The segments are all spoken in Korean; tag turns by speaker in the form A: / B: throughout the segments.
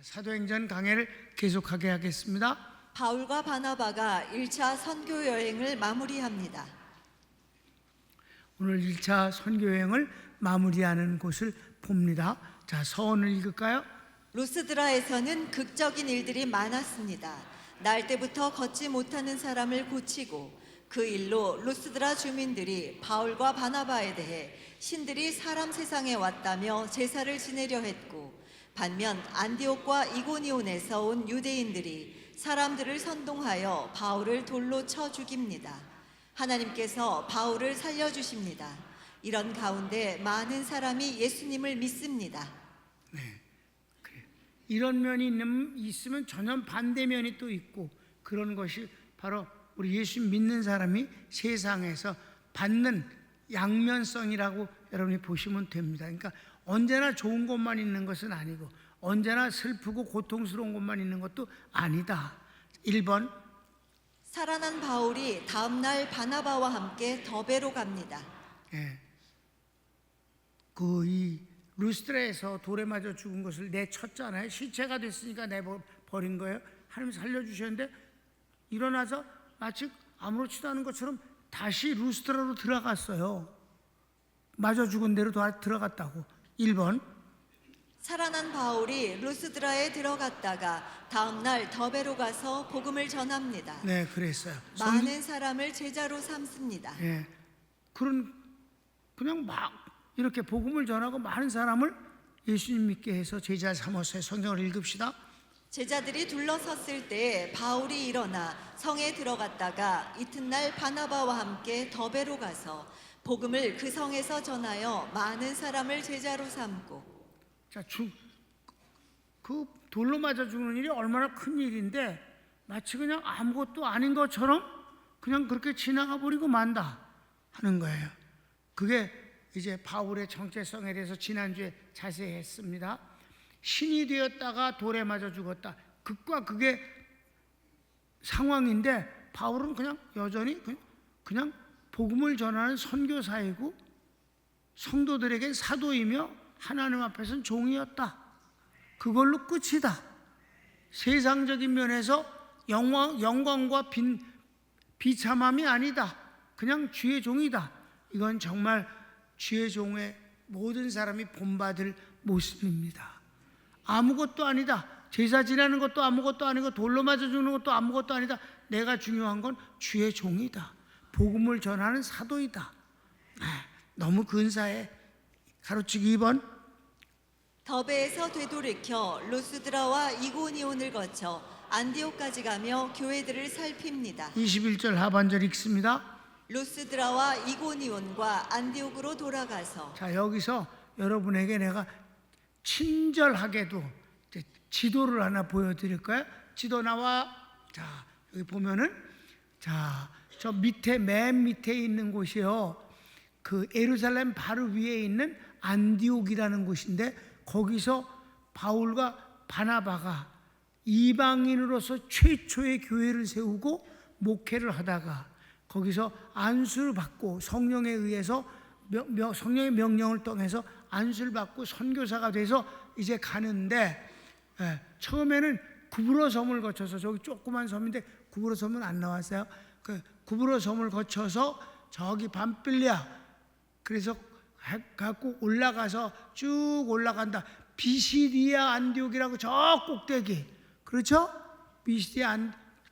A: 사도행전 강해를 계속하게 하겠습니다.
B: 바울과 바나바가 1차 선교 여행을 마무리합니다.
A: 오늘 1차 선교 여행을 마무리하는 곳을 봅니다. 자, 서원을 읽을까요?
B: 루스드라에서는 극적인 일들이 많았습니다. 날 때부터 걷지 못하는 사람을 고치고 그 일로 루스드라 주민들이 바울과 바나바에 대해 신들이 사람 세상에 왔다며 제사를 지내려 했고, 반면 안디옥과 이고니온에서 온 유대인들이 사람들을 선동하여 바울을 돌로 쳐 죽입니다. 하나님께서 바울을 살려주십니다. 이런 가운데 많은 사람이 예수님을 믿습니다.
A: 이런 면이 있으면 전혀 반대면이 또 있고, 그런 것이 바로 우리 예수 믿는 사람이 세상에서 받는 양면성이라고 여러분이 보시면 됩니다. 그러니까 언제나 좋은 것만 있는 것은 아니고 언제나 슬프고 고통스러운 것만 있는 것도 아니다. 1번,
B: 살아난 바울이 다음날 바나바와 함께 더베로 갑니다.
A: 이 루스드라에서 돌에 맞아 죽은 것을 내쳤잖아요. 시체가 됐으니까 내버린 거예요. 하나님 살려주셨는데 일어나서 마치 아무렇지도 않은 것처럼 다시 루스드라로 들어갔어요. 맞아 죽은 대로 들어갔다고. 1번,
B: 살아난 바울이 루스드라에 들어갔다가 다음날 더베로 가서 복음을 전합니다.
A: 네, 그랬어요.
B: 많은 사람을 제자로 삼습니다.
A: 그냥 막 이렇게 복음을 전하고 많은 사람을 예수님 믿게 해서 제자 삼았어요. 성경을 읽읍시다.
B: 제자들이 둘러섰을 때 바울이 일어나 성에 들어갔다가 이튿날 바나바와 함께 더베로 가서 복음을 그 성에서 전하여 많은 사람을 제자로 삼고.
A: 자, 그 돌로 맞아 죽는 일이 얼마나 큰 일인데 마치 그냥 아무것도 아닌 것처럼 그냥 그렇게 지나가 버리고 만다 하는 거예요. 그게 이제 바울의 정체성에 대해서 지난주에 자세히 했습니다. 신이 되었다가 돌에 맞아 죽었다. 극과 극의 상황인데 바울은 그냥 여전히 그냥 복음을 전하는 선교사이고 성도들에겐 사도이며 하나님 앞에서는 종이었다. 그걸로 끝이다. 세상적인 면에서 영광과 비참함이 아니다. 그냥 주의 종이다. 이건 정말 주의 종의 모든 사람이 본받을 모습입니다. 아무것도 아니다. 제사 지내는 것도 아무것도 아니고 돌로 맞아 죽는 것도 아무것도 아니다. 내가 중요한 건 주의 종이다. 복음을 전하는 사도이다. 너무 근사해. 가로치기 2번.
B: 더베에서 되돌이켜 루스드라와 이고니온을 거쳐 안디옥까지 가며 교회들을 살핍니다.
A: 21절 하반절 읽습니다.
B: 루스드라와 이고니온과 안디옥으로 돌아가서.
A: 자, 여기서 여러분에게 내가 친절하게도 지도를 하나 보여드릴까요? 지도 나와. 자, 여기 보면은, 자, 저 맨 밑에 있는 곳이요, 그 예루살렘 바로 위에 있는 안디옥이라는 곳인데, 거기서 바울과 바나바가 이방인으로서 최초의 교회를 세우고 목회를 하다가 거기서 안수를 받고 성령에 의해서 성령의 명령을 통해서 안수를 받고 선교사가 돼서 이제 가는데, 처음에는 구브로 섬을 거쳐서, 저기 조그만 섬인데 구브로 섬은 안 나왔어요. 그 구브로 섬을 거쳐서 저기 밤빌리아, 그래서 갖고 올라가서 쭉 올라간다. 비시디아 안디옥이라고 저 꼭대기, 그렇죠? 비시디아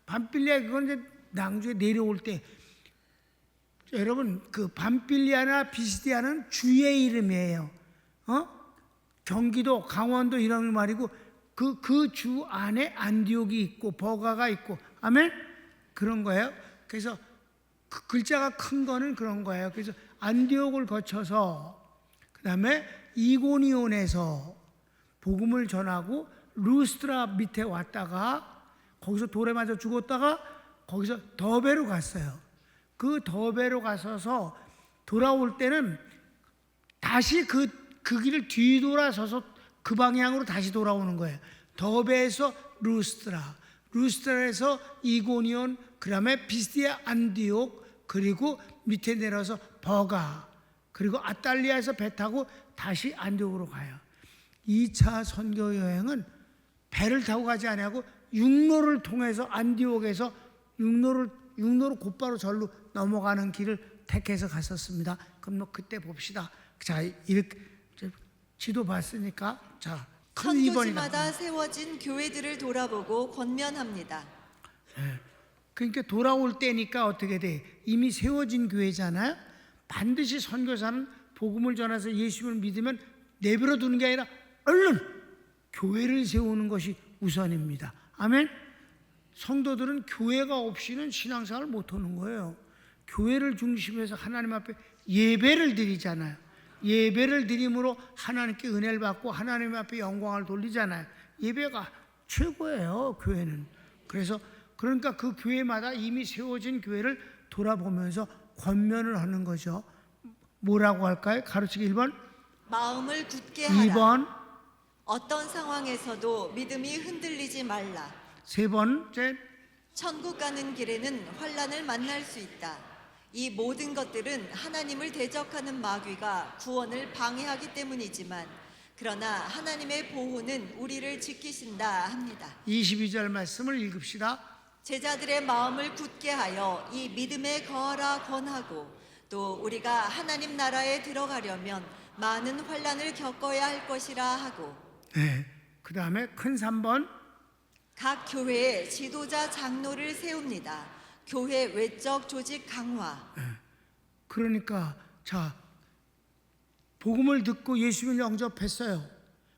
A: 밤빌리아, 그건 이제 낭주에 내려올 때, 여러분, 그 밤빌리아나 비시디아는 주의 이름이에요. 경기도, 강원도 이런 말이고, 그 주 안에 안디옥이 있고 버가가 있고, 아멘? 그런 거예요. 그래서 그 글자가 큰 거는 그런 거예요. 그래서 안디옥을 거쳐서 그 다음에 이고니온에서 복음을 전하고 루스드라 밑에 왔다가 거기서 돌에 맞아 죽었다가 거기서 더베로 갔어요. 그 더베로 가서서 돌아올 때는 다시 그 길을 뒤돌아서서 그 방향으로 다시 돌아오는 거예요. 더베에서 루스드라에서 이고니온, 그 다음에 비시디아 안디옥, 그리고 밑에 내려서 버가, 그리고 아탈리아에서 배 타고 다시 안디옥으로 가요. 2차 선교 여행은 배를 타고 가지 아니하고 육로를 통해서 안디옥에서 육로로 곧바로 절로 넘어가는 길을 택해서 갔었습니다. 그럼 뭐 그때 봅시다. 자, 이렇게 지도 봤으니까 자, 큰 2번이다.
B: 선교지마다 세워진 교회들을 돌아보고 권면합니다.
A: 그러니까 돌아올 때니까 어떻게 돼? 이미 세워진 교회잖아요. 반드시 선교사는 복음을 전해서 예수를 믿으면 내버려 두는 게 아니라 얼른 교회를 세우는 것이 우선입니다. 아멘. 성도들은 교회가 없이는 신앙생활을 못하는 거예요. 교회를 중심해서 하나님 앞에 예배를 드리잖아요. 예배를 드림으로 하나님께 은혜를 받고 하나님 앞에 영광을 돌리잖아요. 예배가 최고예요, 교회는. 그러니까 그 교회마다 이미 세워진 교회를 돌아보면서 권면을 하는 거죠. 뭐라고 할까요? 가르치기 1번,
B: 마음을 굳게 하라.
A: 2번,
B: 어떤 상황에서도 믿음이 흔들리지 말라.
A: 3번째,
B: 천국 가는 길에는 환난을 만날 수 있다. 이 모든 것들은 하나님을 대적하는 마귀가 구원을 방해하기 때문이지만 그러나 하나님의 보호는 우리를 지키신다 합니다.
A: 22절 말씀을 읽읍시다.
B: 제자들의 마음을 굳게 하여 이 믿음에 거하라 권하고 또 우리가 하나님 나라에 들어가려면 많은 환난을 겪어야 할 것이라 하고
A: 네. 그 다음에 큰 3번,
B: 각 교회에 지도자 장로를 세웁니다. 교회 외적 조직 강화.
A: 그러니까 자, 복음을 듣고 예수님을 영접했어요.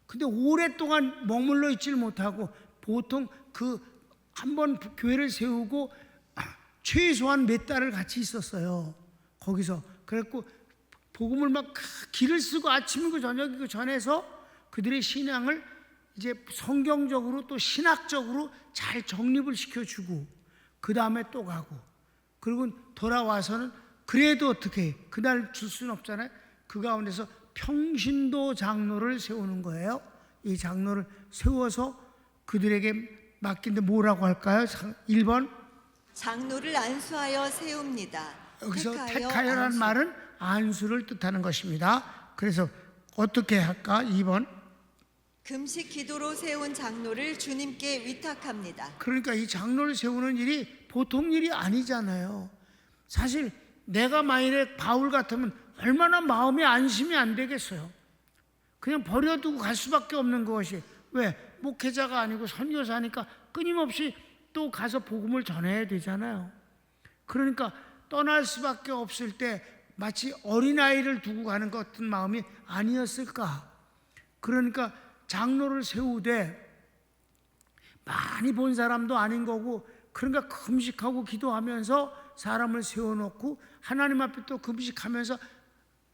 A: 근데 오랫동안 머물러 있질 못하고 보통 그 한 번 교회를 세우고 최소한 몇 달을 같이 있었어요. 거기서. 그래갖고 복음을 막 길을 쓰고 아침이고 저녁이고 전해서 그들의 신앙을 이제 성경적으로 또 신학적으로 잘 정립을 시켜주고 그 다음에 또 가고 그리고 돌아와서는 그래도 어떻게 해? 그날 줄 수는 없잖아요. 그 가운데서 평신도 장로를 세우는 거예요. 이 장로를 세워서 그들에게 맡긴데 뭐라고 할까요? 1번,
B: 장로를 안수하여 세웁니다.
A: 여기서 택하여라는 말은 안수를 뜻하는 것입니다. 그래서 어떻게 할까? 2번,
B: 금식 기도로 세운 장로를 주님께 위탁합니다.
A: 그러니까 이 장로를 세우는 일이 보통 일이 아니잖아요. 사실 내가 만일에 바울 같으면 얼마나 마음이 안심이 안 되겠어요. 그냥 버려두고 갈 수밖에 없는 것이 왜? 목회자가 아니고 선교사니까 끊임없이 또 가서 복음을 전해야 되잖아요. 그러니까 떠날 수밖에 없을 때 마치 어린아이를 두고 가는 것 같은 마음이 아니었을까. 그러니까 장로를 세우되 많이 본 사람도 아닌 거고 그러니까 금식하고 기도하면서 사람을 세워놓고 하나님 앞에 또 금식하면서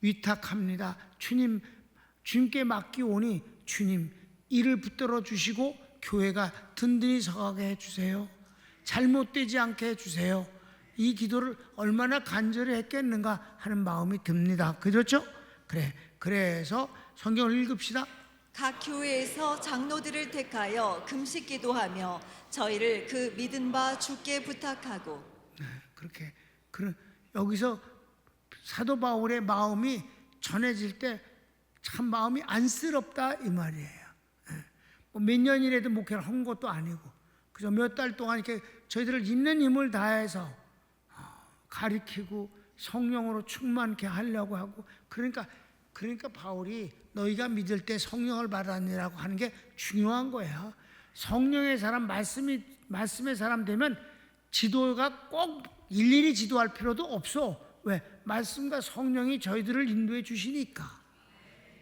A: 위탁합니다. 주님께 맡기오니 주님 이를 붙들어 주시고 교회가 든든히 서가게 해주세요. 잘못되지 않게 해주세요. 이 기도를 얼마나 간절히 했겠는가 하는 마음이 듭니다. 그렇죠? 그래서 성경을 읽읍시다.
B: 각 교회에서 장로들을 택하여 금식 기도하며 저희를 그 믿은 바 주께 부탁하고
A: 그렇게 여기서 사도 바울의 마음이 전해질 때 참 마음이 안쓰럽다 이 말이에요. 몇 년이라도 목회를 한 것도 아니고 그저 몇 달 동안 이렇게 저희들을 있는 힘을 다해서 가리키고 성령으로 충만케 하려고 하고 그러니까 바울이 너희가 믿을 때 성령을 받았니라고 하는 게 중요한 거예요. 성령의 사람 말씀의 사람 되면 지도가 꼭 일일이 지도할 필요도 없어. 왜? 말씀과 성령이 저희들을 인도해 주시니까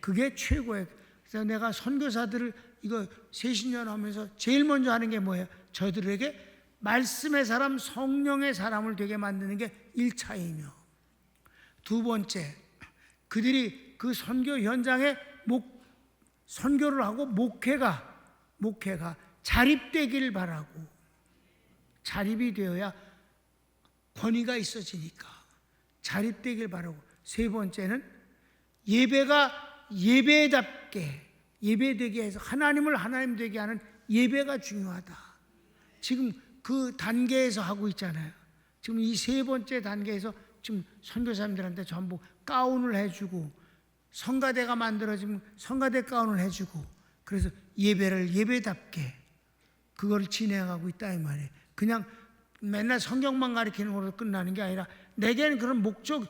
A: 그게 최고예요. 그래서 내가 선교사들을 이거 30년 하면서 제일 먼저 하는 게 뭐예요? 저희들에게 말씀의 사람, 성령의 사람을 되게 만드는 게 1차이며 두 번째, 그들이 그 선교 현장에 선교를 하고 목회가 자립되기를 바라고 자립이 되어야 권위가 있어지니까 자립되길 바라고 세 번째는 예배가 예배답게 예배되게 해서 하나님을 하나님 되게 하는 예배가 중요하다. 지금 그 단계에서 하고 있잖아요. 지금 이 세 번째 단계에서 지금 선교사님들한테 전부 가운을 해주고 성가대가 만들어지면 성가대 가운을 해주고 그래서 예배를 예배답게 그걸 진행하고 있다 이 말이에요. 그냥 맨날 성경만 가르치는 걸로 끝나는 게 아니라 내게는 그런 목적,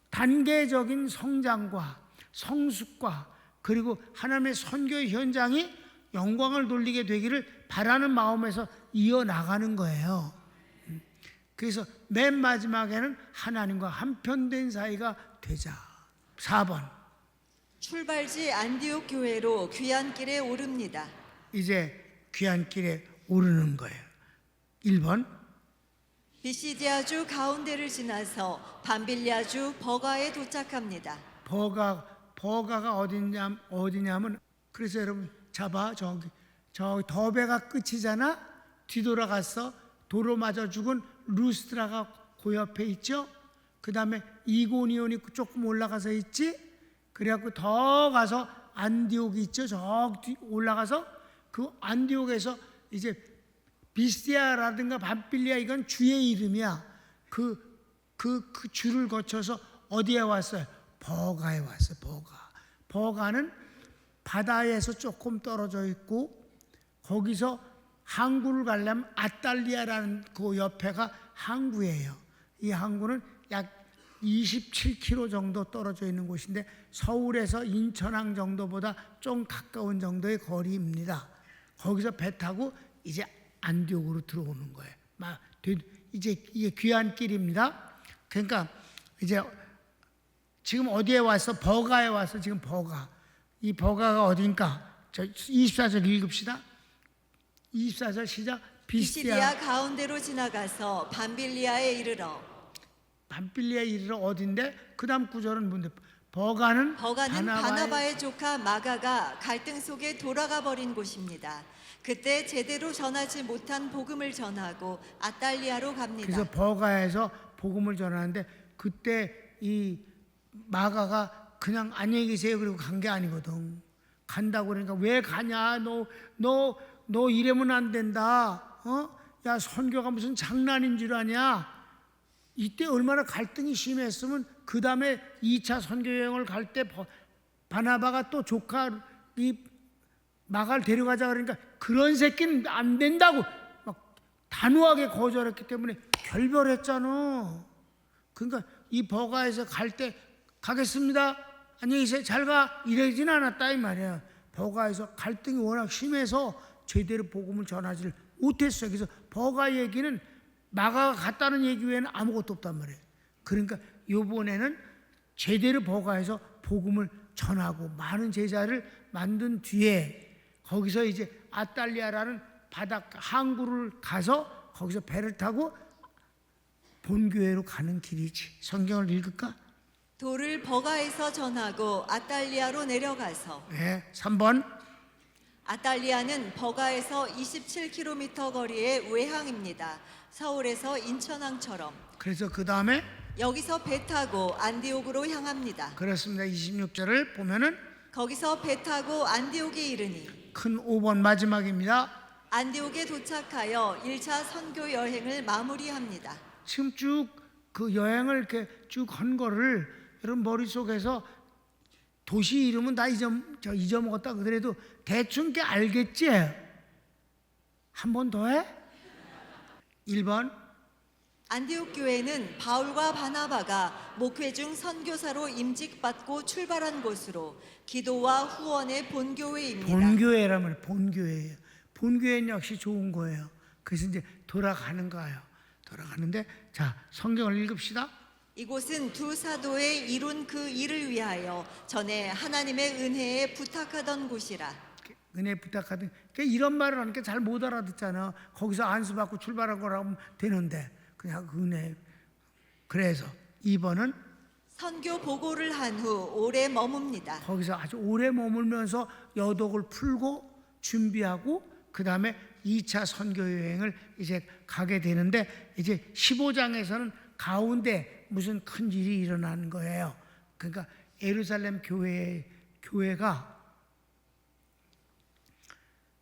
A: 단계적인 성장과 성숙과 그리고 하나님의 선교 현장이 영광을 돌리게 되기를 바라는 마음에서 이어나가는 거예요. 그래서 맨 마지막에는 하나님과 한편된 사이가 되자. 4번,
B: 출발지 안디옥 교회로 귀환길에 오릅니다.
A: 이제 귀환길에 오르는 거예요. 1번,
B: 비시디아주 가운데를 지나서 밤빌리아주 버가에 도착합니다.
A: 버가가 어디냐면 그래서 여러분 잡아 저기 더베가 끝이잖아. 뒤돌아갔어. 도로 맞아 죽은 루스드라가 그 옆에 있죠. 그 다음에 이고니온이 조금 올라가서 있지. 그래갖고 더 가서 안디옥이 있죠. 저 뒤 올라가서 그 안디옥에서 이제 비스디아라든가 밤빌리아 이건 주의 이름이야. 그 주를 거쳐서 어디에 왔어요? 버가에 왔어요. 버가는 바다에서 조금 떨어져 있고 거기서 항구를 가려면 아탈리아라는 그 옆에가 항구예요. 이 항구는 약 27km 정도 떨어져 있는 곳인데 서울에서 인천항 정도보다 좀 가까운 정도의 거리입니다. 거기서 배 타고 이제 안디옥으로 들어오는 거예요. 이제 이게 귀환길입니다. 그러니까 이제 지금 어디에 왔어? 버가에 왔어. 지금 버가. 이 버가가 어딘가? 24절 읽읍시다. 24절 시작.
B: 비시디아 가운데로 지나가서 밤빌리아에 이르러.
A: 밤빌리아에 이르러 어딘데? 그 다음 구절은 뭔데? 버가는
B: 바나바의 조카 마가가 갈등 속에 돌아가 버린 곳입니다. 그때 제대로 전하지 못한 복음을 전하고 아탈리아로 갑니다.
A: 그래서 버가에서 복음을 전하는데 그때 이 마가가 그냥 안녕히 계세요 그리고 간 게 아니거든. 간다고 그러니까 왜 가냐? 너 이러면 안 된다. 야 선교가 무슨 장난인 줄 아냐? 이때 얼마나 갈등이 심했으면 그 다음에 2차 선교 여행을 갈 때 바나바가 또 조카 이 마가를 데려가자 그러니까 그런 새끼는 안 된다고 막 단호하게 거절했기 때문에 결별했잖아. 그러니까 이 버가에서 갈 때 가겠습니다. 안녕히 계세요. 잘 가. 이러진 않았다 이 말이야. 버가에서 갈등이 워낙 심해서 제대로 복음을 전하지를 못했어요. 그래서 버가 얘기는 마가가 갔다는 얘기 외에는 아무것도 없단 말이에요. 그러니까 이번에는 제대로 버가에서 복음을 전하고 많은 제자를 만든 뒤에 거기서 이제 아탈리아라는 바닷가 항구를 가서 거기서 배를 타고 본교회로 가는 길이지. 성경을 읽을까?
B: 도를 버가에서 전하고 아탈리아로 내려가서.
A: 네, 3번.
B: 아탈리아는 버가에서 27km 거리의 외항입니다. 서울에서 인천항처럼.
A: 그래서 그 다음에
B: 여기서 배 타고 안디옥으로 향합니다.
A: 그렇습니다. 26절을 보면은
B: 거기서 배 타고 안디옥에 이르니
A: 큰 5번 마지막입니다.
B: 안디옥에 도착하여 1차 선교 여행을 마무리합니다.
A: 지금 쭉 그 여행을 이렇게 쭉 한 거를 여러분 머릿속에서 도시 이름은 다 잊어먹었다 그래도 대충 게 알겠지? 한 번 더 해? 1번.
B: 안디옥 교회는 바울과 바나바가 목회 중 선교사로 임직받고 출발한 곳으로 기도와 후원의 본교회입니다.
A: 본교회라면 본교회예요. 본교회는 역시 좋은 거예요. 그래서 이제 돌아가는 거예요. 돌아가는데 자 성경을 읽읍시다.
B: 이곳은 두 사도의 이룬 그 일을 위하여 전에 하나님의 은혜에 부탁하던 곳이라.
A: 은혜 부탁하던 그러니까 이런 말을 하니까 잘 못 알아듣잖아. 거기서 안수받고 출발한 거라고 하면 되는데 그냥 은혜. 그래서 2번은
B: 선교 보고를 한 후 오래 머뭅니다.
A: 거기서 아주 오래 머물면서 여독을 풀고 준비하고 그 다음에 2차 선교 여행을 이제 가게 되는데 이제 15장에서는 가운데 무슨 큰 일이 일어나는 거예요. 그러니까 예루살렘 교회가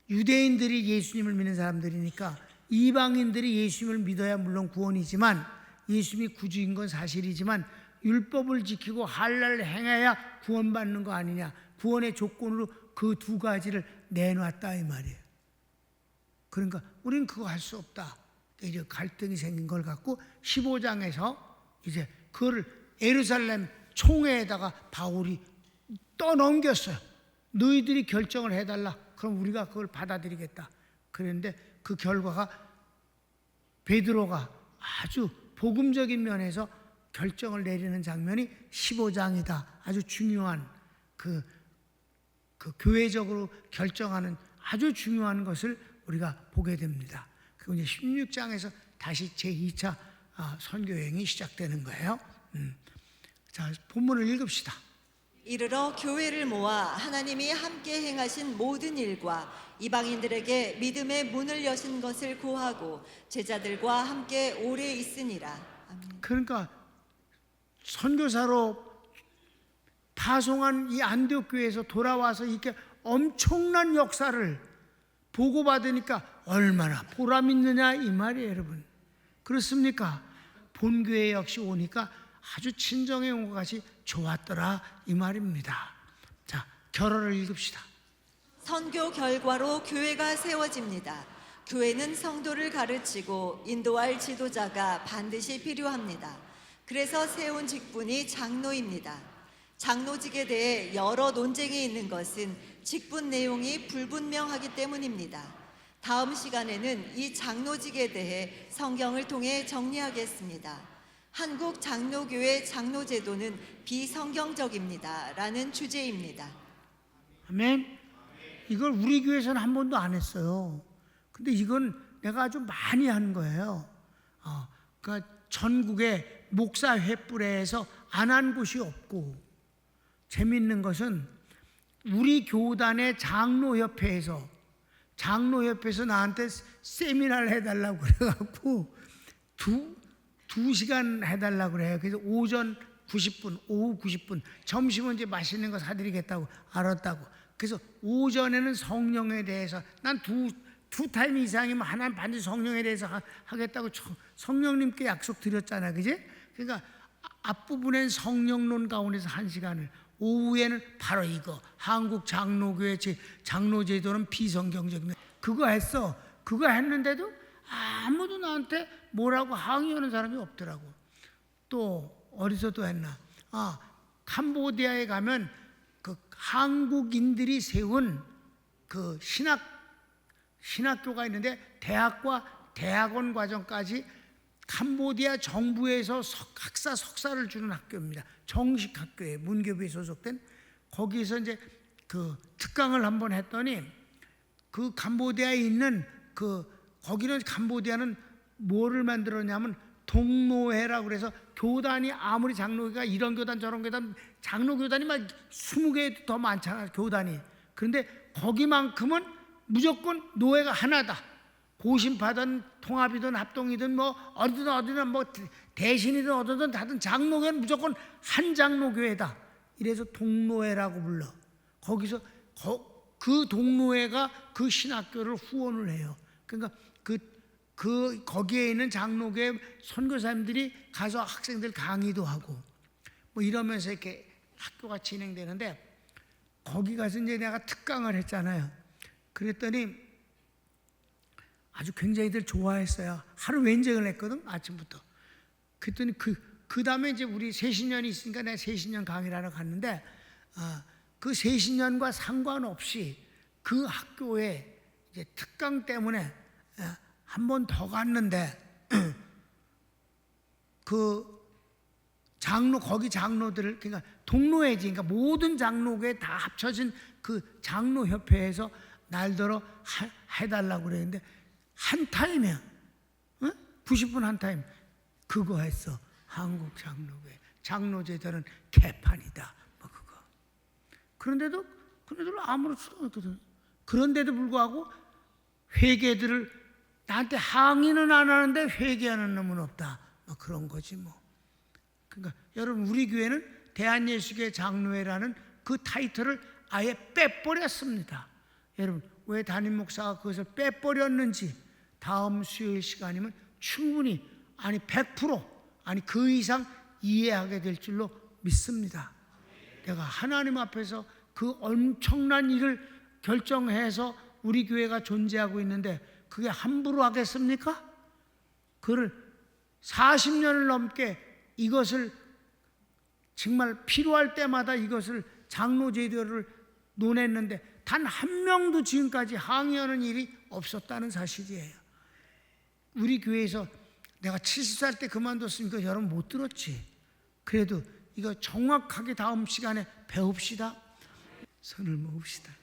A: 유대인들이 예수님을 믿는 사람들이니까 이방인들이 예수님을 믿어야 물론 구원이지만 예수님이 구주인 건 사실이지만 율법을 지키고 할랄을 행해야 구원받는 거 아니냐. 구원의 조건으로 그 두 가지를 내놨다 이 말이에요. 그러니까 우리는 그거 할 수 없다. 이제 갈등이 생긴 걸 갖고 15장에서 이제 그거를 예루살렘 총회에다가 바울이 떠넘겼어요. 너희들이 결정을 해달라. 그럼 우리가 그걸 받아들이겠다. 그런데 그 결과가 베드로가 아주 복음적인 면에서 결정을 내리는 장면이 15장이다. 아주 중요한 그 교회적으로 결정하는 아주 중요한 것을 우리가 보게 됩니다. 그리고 이제 16장에서 다시 제2차 선교여행이 시작되는 거예요. 자, 본문을 읽읍시다.
B: 이르러 교회를 모아 하나님이 함께 행하신 모든 일과 이방인들에게 믿음의 문을 여신 것을 고하고 제자들과 함께 오래 있으니라. 아멘.
A: 그러니까 선교사로 파송한 이 안디옥 교회에서 돌아와서 이렇게 엄청난 역사를 보고받으니까 얼마나 보람 있느냐 이 말이에요, 여러분. 그렇습니까? 본교회 역시 오니까 아주 친정에 온 것 같이 좋았더라 이 말입니다. 자, 결어를 읽읍시다.
B: 선교 결과로 교회가 세워집니다. 교회는 성도를 가르치고 인도할 지도자가 반드시 필요합니다. 그래서 세운 직분이 장로입니다. 장로직에 대해 여러 논쟁이 있는 것은 직분 내용이 불분명하기 때문입니다. 다음 시간에는 이 장로직에 대해 성경을 통해 정리하겠습니다. 한국 장로교회 장로제도는 비성경적입니다. 라는 주제입니다.
A: 아멘. 이걸 우리 교회에서는 한 번도 안 했어요. 근데 이건 내가 아주 많이 한 거예요. 그러니까 전국의 목사 횃불에서 안 한 곳이 없고, 재밌는 것은 우리 교단의 장로협회에서 나한테 세미나를 해달라고 그래갖고 두 시간 해달라고 그래요. 그래서 오전 90분, 오후 90분, 점심은 이제 맛있는 거 사드리겠다고 알았다고. 그래서 오전에는 성령에 대해서 난 두 타임 이상이면 하나님 반드시 성령에 대해서 하겠다고 성령님께 약속 드렸잖아, 그지? 그러니까 앞부분엔 성령론 가운데서 1시간을, 오후에는 바로 이거 한국 장로교회 장로제도는 비성경적인 그거 했어. 그거 했는데도 아무도 나한테 뭐라고 항의하는 사람이 없더라고. 또 어디서 또 했나? 캄보디아에 가면 그 한국인들이 세운 그 신학교가 있는데 대학과 대학원 과정까지 캄보디아 정부에서 학사 석사를 주는 학교입니다. 정식 학교에 문교부에 소속된. 거기서 이제 그 특강을 한번 했더니 그 캄보디아에 있는 거기는 캄보디아는 뭐를 만들었냐면 동노회라고 그래서 교단이 아무리 장로교가 이런 교단 저런 교단 장로교단이 막 20개 더 많잖아, 교단이. 그런데 거기만큼은 무조건 노회가 하나다. 고심파든 통합이든 합동이든 뭐 어디든 뭐 대신이든 어디든 다든 장로교는 무조건 한 장로교회다. 이래서 동노회라고 불러. 거기서 그 동노회가 그 신학교를 후원을 해요. 그러니까 거기에 있는 장로교회 선교사님들이 가서 학생들 강의도 하고 뭐 이러면서 이렇게 학교가 진행되는데, 거기 가서 이제 내가 특강을 했잖아요. 그랬더니 아주 굉장히들 좋아했어요. 하루 왼쟁을 했거든, 아침부터. 그랬더니 그 다음에 이제 우리 새신년이 있으니까 내가 새신년 강의를 하러 갔는데, 그 새신년과 상관없이 그 학교에 이제 특강 때문에 한 번 더 갔는데, 거기 장로들을, 그러니까 동로회지, 그러니까 모든 장로교에 다 합쳐진 그 장로협회에서 날더러 해달라고 그랬는데, 한 타임이야. 90분 한 타임. 그거 했어. 한국 장로교회. 장로제도는 개판이다. 뭐 그거. 그런데도 아무렇지도 않거든. 그런데도 불구하고 회개들을 나한테 항의는 안 하는데 회개하는 놈은 없다. 뭐 그런 거지 뭐. 그러니까 여러분, 우리 교회는 대한예수교회 장로회라는 그 타이틀을 아예 빼버렸습니다. 여러분, 왜 담임 목사가 그것을 빼버렸는지 다음 수요일 시간이면 충분히, 아니 100%, 아니 그 이상 이해하게 될 줄로 믿습니다. 내가 하나님 앞에서 그 엄청난 일을 결정해서 우리 교회가 존재하고 있는데, 그게 함부로 하겠습니까? 그를 40년을 넘게 이것을 정말 필요할 때마다 이것을 장로 제도를 논했는데 단 한 명도 지금까지 항의하는 일이 없었다는 사실이에요. 우리 교회에서 내가 70살 때 그만뒀으니까 여러분 못 들었지. 그래도 이거 정확하게 다음 시간에 배웁시다. 손을 모읍시다.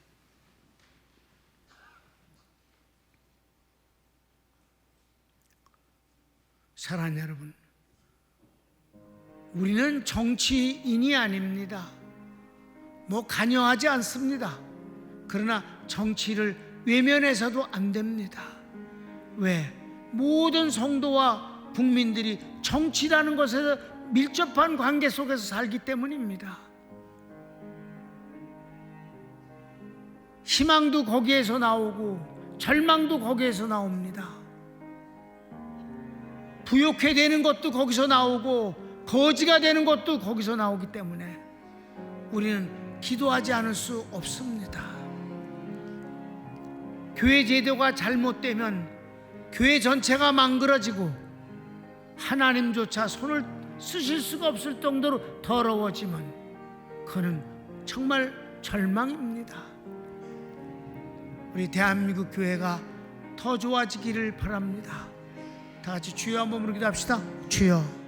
A: 사랑하는 여러분, 우리는 정치인이 아닙니다. 뭐 관여하지 않습니다. 그러나 정치를 외면해서도 안 됩니다. 왜? 모든 성도와 국민들이 정치라는 것에서 밀접한 관계 속에서 살기 때문입니다. 희망도 거기에서 나오고 절망도 거기에서 나옵니다. 부욕해 되는 것도 거기서 나오고 거지가 되는 것도 거기서 나오기 때문에 우리는 기도하지 않을 수 없습니다. 교회 제도가 잘못되면 교회 전체가 망그러지고 하나님조차 손을 쓰실 수가 없을 정도로 더러워지면 그는 정말 절망입니다. 우리 대한민국 교회가 더 좋아지기를 바랍니다. 다 같이 주여 한번 부르기도 합시다. 주여.